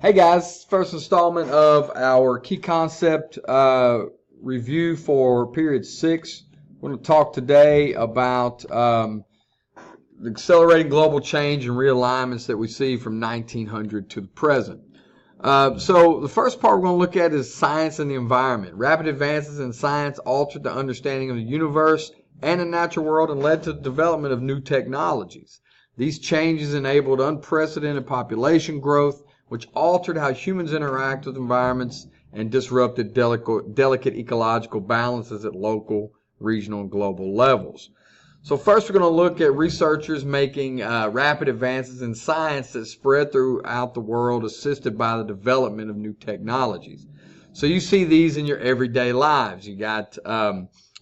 Hey guys, first installment of our key concept review for period 6. We're going to talk today about the accelerating global change and realignments that we see from 1900 to the present. So the first part we're going to look at is science and the environment. Rapid advances in science altered the understanding of the universe and the natural world and led to the development of new technologies. These changes enabled unprecedented population growth, which altered how humans interact with environments and disrupted delicate ecological balances at local, regional, and global levels. So first we're going to look at researchers making rapid advances in science that spread throughout the world, assisted by the development of new technologies. So you see these in your everyday lives. You got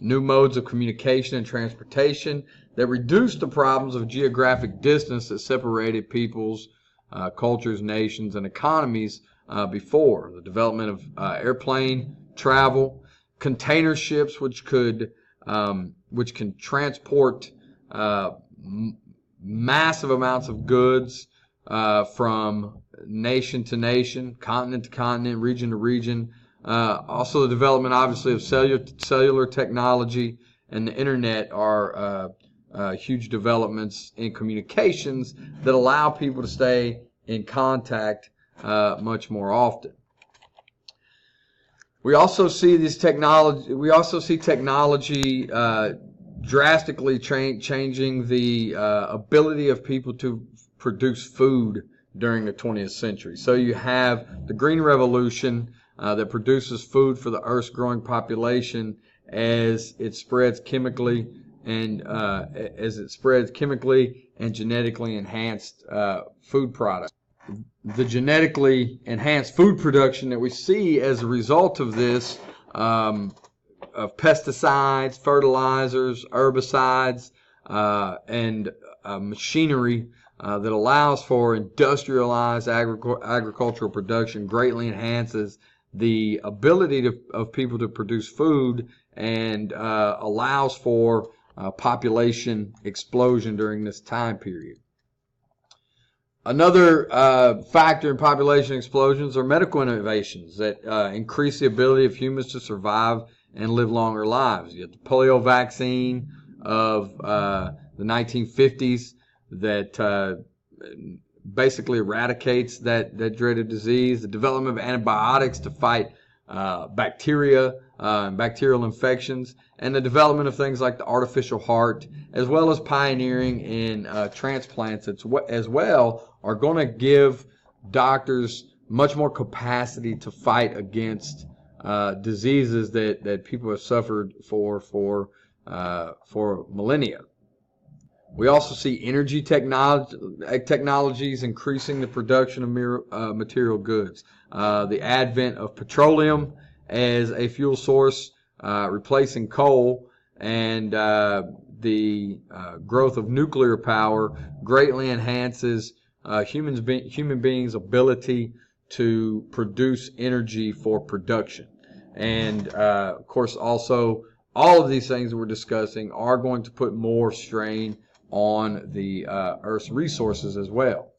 new modes of communication and transportation that reduced the problems of geographic distance that separated peoples, cultures, nations, and economies before. The development of airplane travel, container ships, which can transport massive amounts of goods from nation to nation, continent to continent, region to region. Also, the development, obviously, of cellular technology and the internet are huge developments in communications that allow people to stay in contact much more often. We also see technology drastically changing the ability of people to produce food during the 20th century. So you have the Green Revolution that produces food for the Earth's growing population as it spreads chemically and genetically enhanced food products. The genetically enhanced food production that we see as a result of this, of pesticides, fertilizers, herbicides, and machinery that allows for industrialized agricultural production, greatly enhances the ability of people to produce food and allows for population explosion during this time period. Another factor in population explosions are medical innovations that increase the ability of humans to survive and live longer lives. You have the polio vaccine of the 1950s that basically eradicates that dreaded disease. The development of antibiotics to fight bacteria and bacterial infections, and the development of things like the artificial heart, as well as pioneering in transplants as well, are going to give doctors much more capacity to fight against diseases that people have suffered for millennia. We also see energy technologies increasing the production of material goods. The advent of petroleum as a fuel source, replacing coal, and the growth of nuclear power greatly enhances human beings' ability to produce energy for production. And of course, also, all of these things that we're discussing are going to put more strain on the Earth's resources as well.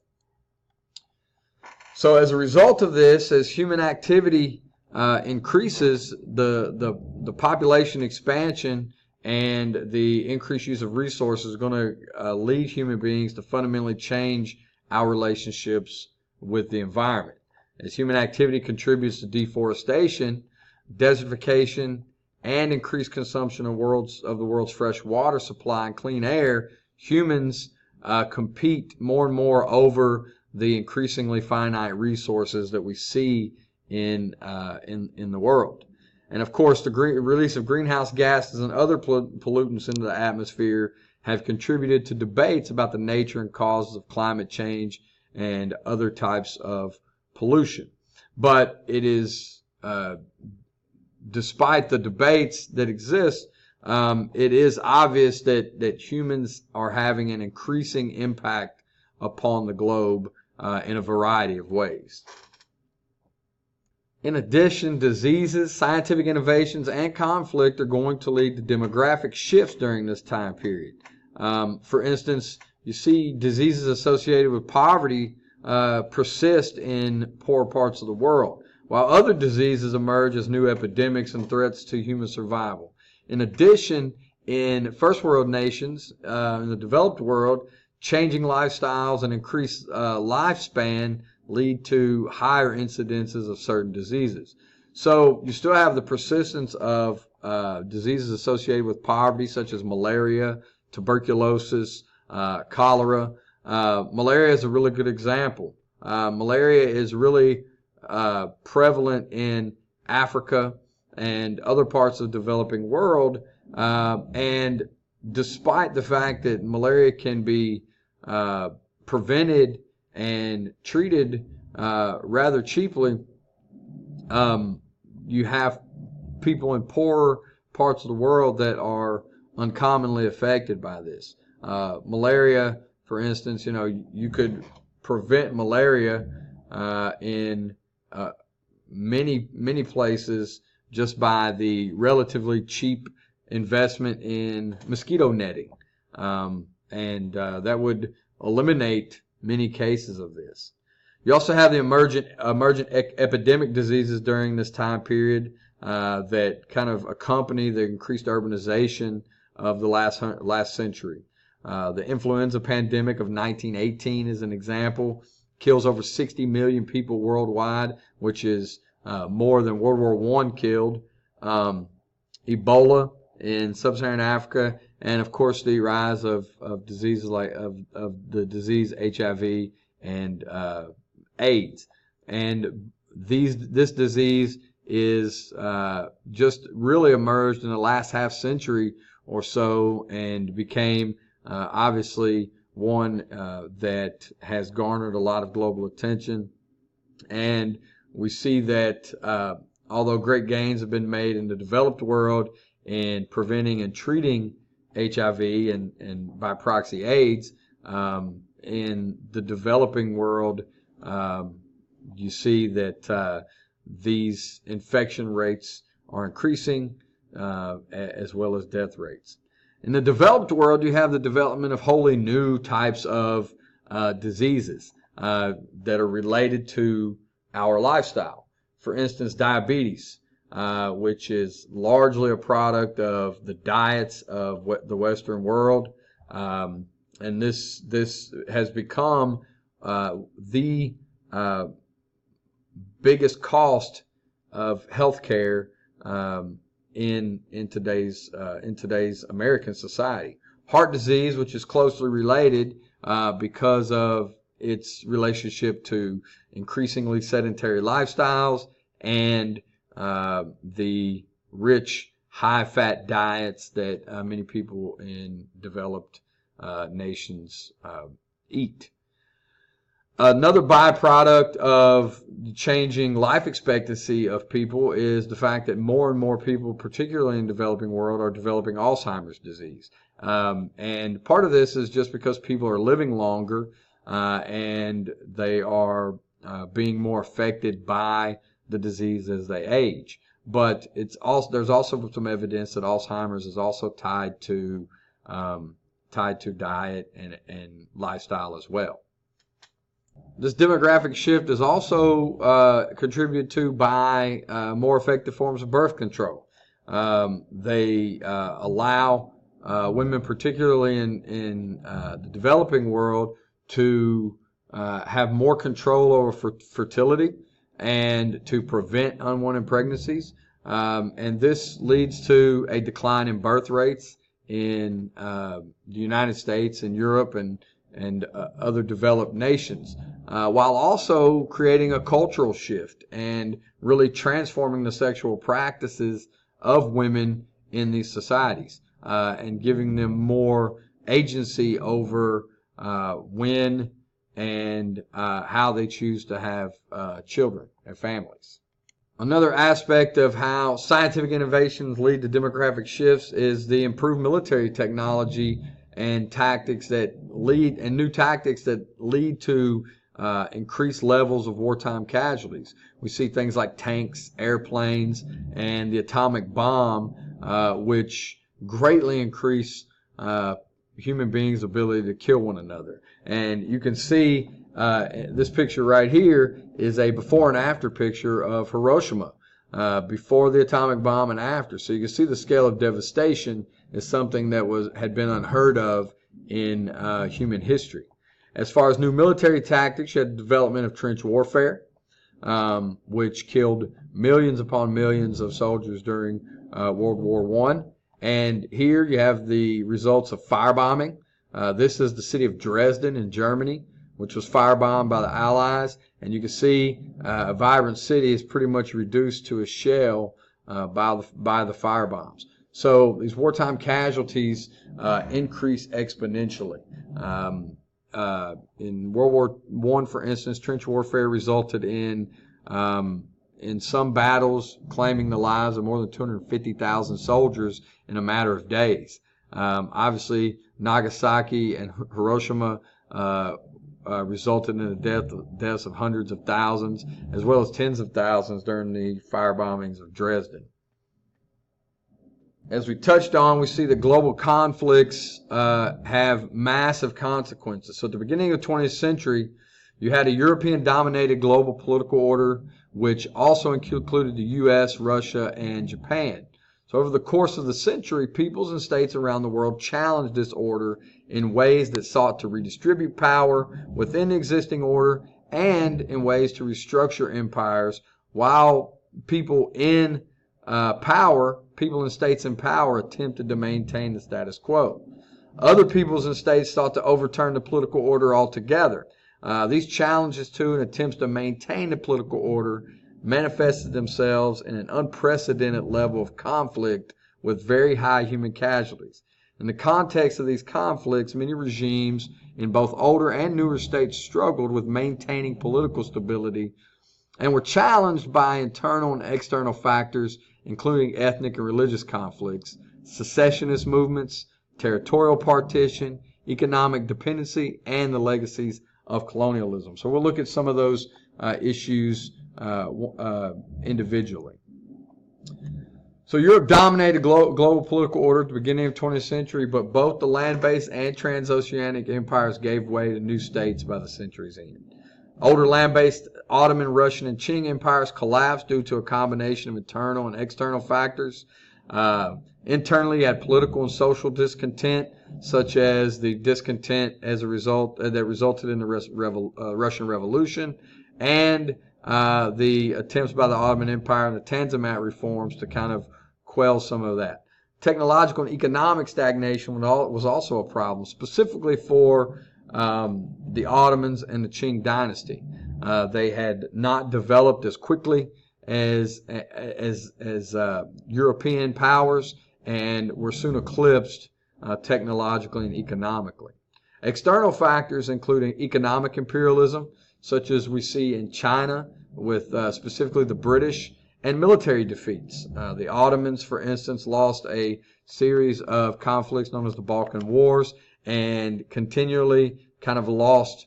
So as a result of this, as human activity increases, the population expansion and the increased use of resources is going to lead human beings to fundamentally change our relationships with the environment. As human activity contributes to deforestation, desertification, and increased consumption of the world's fresh water supply and clean air, humans compete more and more over the increasingly finite resources that we see in the world. And of course, the release of greenhouse gases and other pollutants into the atmosphere have contributed to debates about the nature and causes of climate change and other types of pollution. But it is, despite the debates that exist, it is obvious that humans are having an increasing impact upon the globe in a variety of ways. In addition, diseases, scientific innovations, and conflict are going to lead to demographic shifts during this time period. For instance, you see diseases associated with poverty persist in poor parts of the world, while other diseases emerge as new epidemics and threats to human survival. In addition, in first world nations, in the developed world, changing lifestyles and increased lifespan lead to higher incidences of certain diseases. So you still have the persistence of diseases associated with poverty, such as malaria, tuberculosis, cholera. Malaria is a really good example. Malaria is really prevalent in Africa and other parts of the developing world. And despite the fact that malaria can be prevented and treated rather cheaply, you have people in poorer parts of the world that are uncommonly affected by this. Malaria, for instance, you could prevent malaria in many places just by the relatively cheap investment in mosquito netting, and that would eliminate many cases of this. You also have the emergent epidemic diseases during this time period that kind of accompany the increased urbanization of the last century. The influenza pandemic of 1918 is an example. Kills over 60 million people worldwide, which is more than World War I killed. Ebola in sub-Saharan Africa, and of course the rise of diseases like of the disease HIV and AIDS. And this disease is just really emerged in the last half century or so, and became obviously one that has garnered a lot of global attention. And we see that although great gains have been made in the developed world in preventing and treating HIV and by proxy AIDS, in the developing world, you see that these infection rates are increasing, as well as death rates. In the developed world, you have the development of wholly new types of diseases that are related to our lifestyle. For instance, diabetes, which is largely a product of the diets of the Western world, and this has become the biggest cost of healthcare in today's American society. Heart disease, which is closely related because of its relationship to increasingly sedentary lifestyles and the rich, high-fat diets that many people in developed nations eat. Another byproduct of the changing life expectancy of people is the fact that more and more people, particularly in the developing world, are developing Alzheimer's disease. And part of this is just because people are living longer and they are being more affected by the disease as they age. But there's also some evidence that Alzheimer's is also tied to diet and lifestyle as well. This demographic shift is also contributed to by more effective forms of birth control. They allow women, particularly in the developing world, to have more control over fertility and to prevent unwanted pregnancies. And this leads to a decline in birth rates in the United States and Europe and other developed nations, while also creating a cultural shift and really transforming the sexual practices of women in these societies, and giving them more agency over when and how they choose to have children and families. Another aspect of how scientific innovations lead to demographic shifts is the improved military technology and new tactics that lead to increased levels of wartime casualties. We see things like tanks, airplanes, and the atomic bomb, which greatly increase human beings' ability to kill one another. And you can see this picture right here is a before and after picture of Hiroshima, before the atomic bomb and after. So you can see the scale of devastation is something that had been unheard of in human history. As far as new military tactics, you had the development of trench warfare, which killed millions upon millions of soldiers during World War I. And here you have the results of firebombing. This is the city of Dresden in Germany, which was firebombed by the Allies. And you can see a vibrant city is pretty much reduced to a shell by the firebombs. So these wartime casualties increase exponentially. In World War I, for instance, trench warfare resulted in some battles claiming the lives of more than 250,000 soldiers in a matter of days. Obviously, Nagasaki and Hiroshima resulted in the deaths of hundreds of thousands, as well as tens of thousands during the firebombings of Dresden. As we touched on, we see that global conflicts have massive consequences. So at the beginning of the 20th century, you had a European-dominated global political order, which also included the U.S., Russia, and Japan. So over the course of the century, peoples and states around the world challenged this order in ways that sought to redistribute power within the existing order and in ways to restructure empires, while people and states in power attempted to maintain the status quo. Other peoples and states sought to overturn the political order altogether. These challenges to and attempts to maintain the political order manifested themselves in an unprecedented level of conflict with very high human casualties. In the context of these conflicts, many regimes in both older and newer states struggled with maintaining political stability and were challenged by internal and external factors, including ethnic and religious conflicts, secessionist movements, territorial partition, economic dependency, and the legacies of colonialism. So we'll look at some of those issues individually. So Europe dominated global political order at the beginning of the 20th century, but both the land-based and transoceanic empires gave way to new states by the century's end. Older land-based Ottoman, Russian, and Qing empires collapsed due to a combination of internal and external factors. Internally, you had political and social discontent, such as the discontent as a result that resulted in the Russian Revolution, and the attempts by the Ottoman Empire and the Tanzimat reforms to kind of quell some of that. Technological and economic stagnation was also a problem, specifically for the Ottomans and the Qing dynasty. They had not developed as quickly as European powers and were soon eclipsed technologically and economically. External factors including economic imperialism, such as we see in China with specifically the British, and military defeats. The Ottomans, for instance, lost a series of conflicts known as the Balkan Wars and continually kind of lost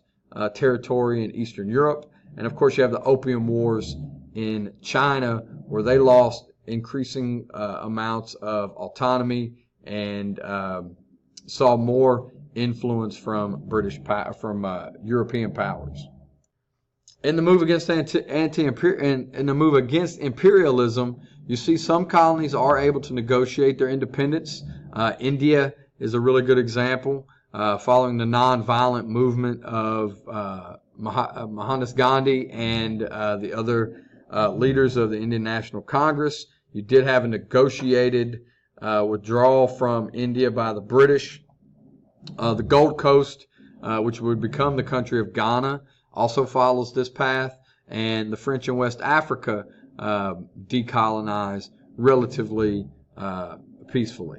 territory in Eastern Europe. And of course, you have the Opium Wars in China, where they lost increasing amounts of autonomy and saw more influence from European powers. In the move against imperialism, you see some colonies are able to negotiate their independence. India is a really good example. Following the nonviolent movement of Mohandas Gandhi and the other leaders of the Indian National Congress, you did have a negotiated withdrawal from India by the British. The Gold Coast, which would become the country of Ghana, also follows this path, and the French in West Africa decolonized relatively peacefully.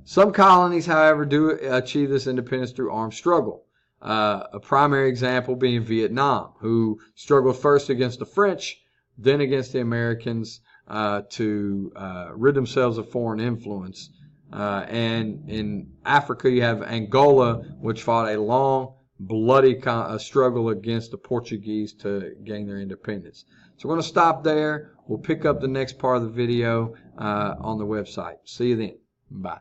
Some colonies, however, do achieve this independence through armed struggle. A primary example being Vietnam, who struggled first against the French, then against the Americans to rid themselves of foreign influence. And in Africa, you have Angola, which fought a long, bloody struggle against the Portuguese to gain their independence. So we're going to stop there. We'll pick up the next part of the video on the website. See you then. Bye.